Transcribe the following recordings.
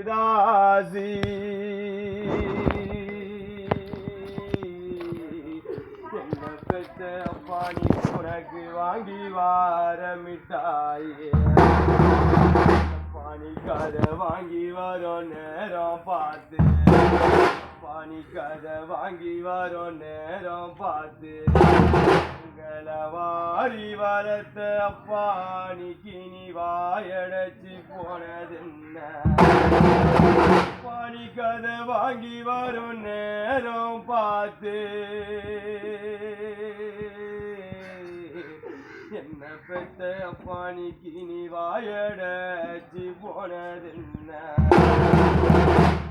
தாசி என்ன பெற்ற பாணி உனக்கு வாங்கி வார மிட்டாயே பாணிக்கார வாங்கி வரும் நேரம் பார்த்து பாணிக்கார வாங்கி வரும் நேரம் பார்த்து உங்களை வாரி வளர்த்த பாணிக்கு நீ வாயடைச்சி போனதென்ன பாணிக்கார வாங்கி வரும் நேரம் பார்த்து என்ன பெற்ற பாணிக்கு நீ வாயடைச்சி போனதென்ன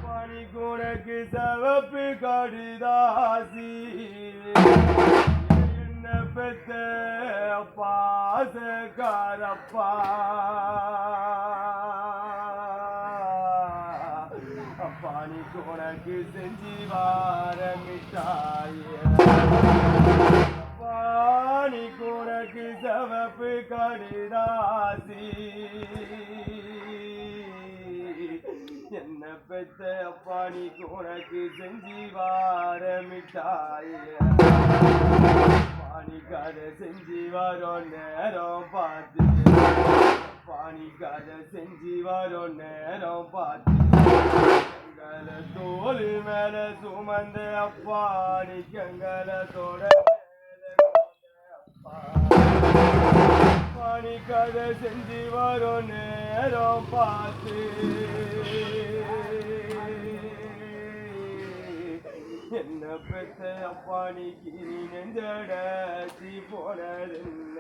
பாணிக்கு உனக்கு சவப்பு கடிதாசி என்ன பெற்ற பாசக்காரப்பா பாணிக்கு உனக்கு செஞ்சு வார மிட்டாயே பாணிக்கு உனக்கு சவப்பு கடிதாசி என்ன பெத்த பாணிக்கு உனக்கு செஞ்சு வார மிட்டாயே பாணிக்காத செஞ்சு வரும் நேரம் பார்த்து பாணிக்காத செஞ்சு வரும் நேரம் பார்த்து எங்களை தோல் மேல சுமந்த அப்பாணிக்கு எங்களை தோட பாணிக்காத செஞ்சு வரும் நேரம் பார்த்து என்ன பெற்ற அப்பாணிக்கு நீ நெஞ்சடச்சி போனதென்ன